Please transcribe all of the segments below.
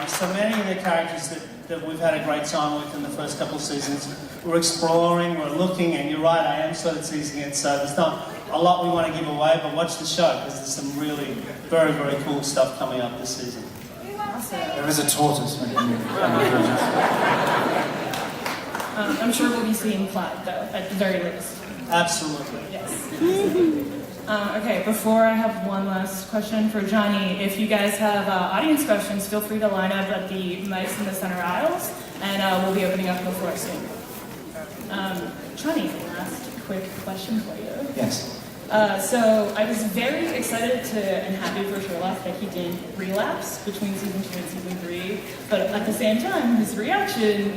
So many of the characters that we've had a great time with in the first couple of seasons, we're exploring, we're looking, and you're right, I am sort of teasing it, so there's not a lot we want to give away, but watch the show, because there's some really very, very cool stuff coming up this season. There is a tortoise when you I'm sure we'll be seeing Clyde, though, at the very least. Absolutely. Yes. Okay, before I have one last question for Johnny, if you guys have audience questions, feel free to line up at the mics in the center aisles, and we'll be opening up the floor soon. Johnny, last quick question for you. Yes. So I was very excited and happy for Sherlock that he did relapse between season 2 and season 3, but at the same time, his reaction,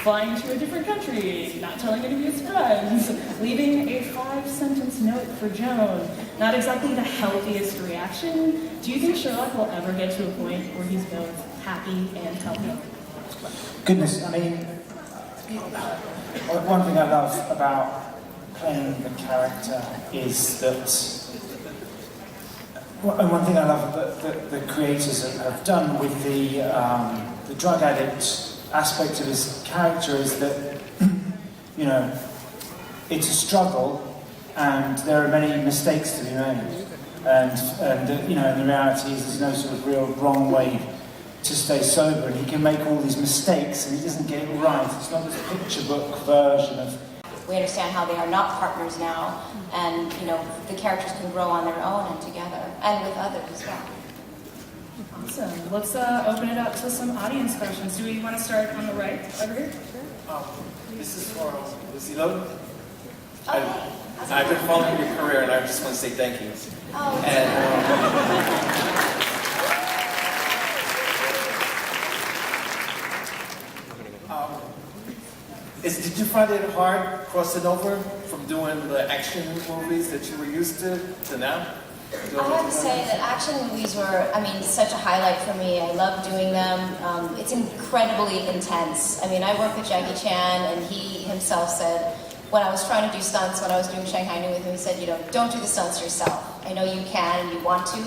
flying to a different country, not telling any of his friends, leaving a 5-sentence note for Joan, not exactly the healthiest reaction. Do you think Sherlock will ever get to a point where he's both happy and healthy? Goodness, I mean, one thing I love about playing the character is that, and one thing I love that the creators have done with the drug addict aspect of his character is that, it's a struggle and there are many mistakes to be made. And the reality is there's no sort of real wrong way to stay sober, and he can make all these mistakes and he doesn't get it right. It's not this picture book version of... We understand how they are not partners now, and the characters can grow on their own and together, and with others as well. Awesome. Let's open it up to some audience questions. Do we want to start on the right, over here? This is for Lucy Lowe. I've been following your career, and I just want to say thank you. Oh. Did you find it hard crossing over from doing the action movies that you were used to now? I have to say that action movies were, such a highlight for me. I love doing them. It's incredibly intense. I work with Jackie Chan, and he himself said, when I was trying to do stunts, when I was doing Shanghai Noon with him, he said, don't do the stunts yourself. I know you can and you want to,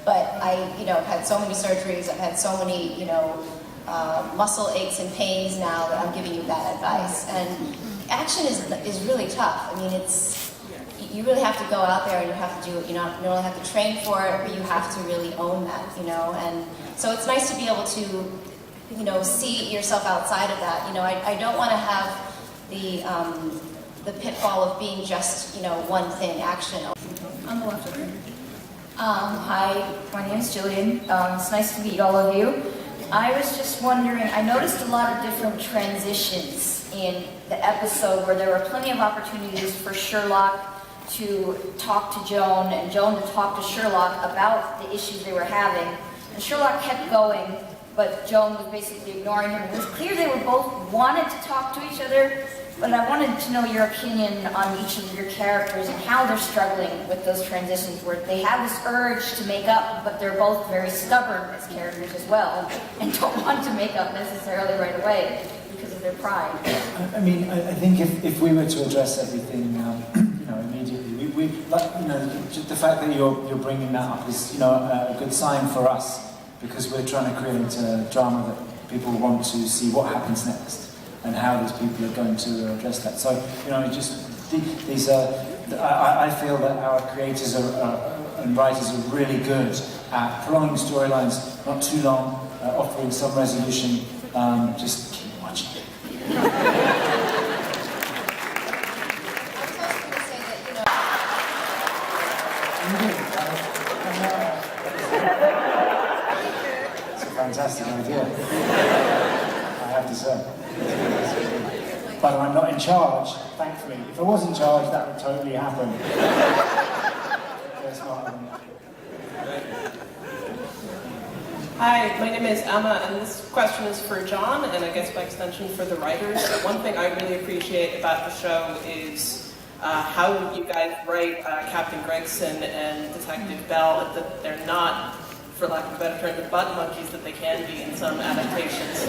but I've had so many surgeries, I've had so many, muscle aches and pains now that I'm giving you that advice. And action is really tough. You really have to go out there and you have to do it. You not only have to train for it, but you have to really own that, And so it's nice to be able to, see yourself outside of that. I don't want to have the pitfall of being just, one thing, action. On the left, over here. Hi, my name is Jillian. It's nice to meet all of you. I was just wondering, I noticed a lot of different transitions in the episode where there were plenty of opportunities for Sherlock to talk to Joan and Joan to talk to Sherlock about the issues they were having. And Sherlock kept going, but Joan was basically ignoring him. It was clear they were both wanted to talk to each other, but I wanted to know your opinion on each of your characters and how they're struggling with those transitions where they have this urge to make up, but they're both very stubborn as characters as well and don't want to make up necessarily right away because of their pride. I think if we were to address everything, immediately, the fact that you're bringing that up is, a good sign for us, because we're trying to create a drama that people want to see what happens next and how these people are going to address that. So, these I feel that our creators and writers are really good at prolonging storylines, not too long, offering some resolution. Just keep watching. It's a fantastic idea, I have to say. But I'm not in charge, thankfully. If I was in charge, that would totally happen. Very smart of me. Hi, my name is Emma, and this question is for John, and I guess by extension for the writers. One thing I really appreciate about the show is how you guys write Captain Gregson and Detective Bell, that they're not, for lack of a better term, the butt monkeys that they can be in some adaptations.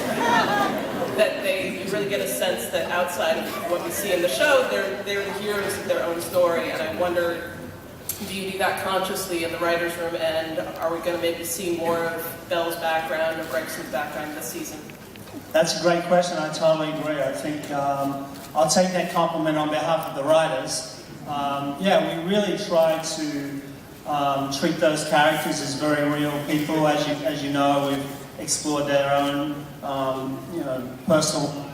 That you really get a sense that outside of what we see in the show, they're the heroes of their own story, and I wonder Do you do that consciously in the writer's room, and are we going to maybe see more of Belle's background or Gregson's background this season? That's a great question. I totally agree. I think I'll take that compliment on behalf of the writers. Yeah, we really try to treat those characters as very real people. As you know, we've explored their own, personal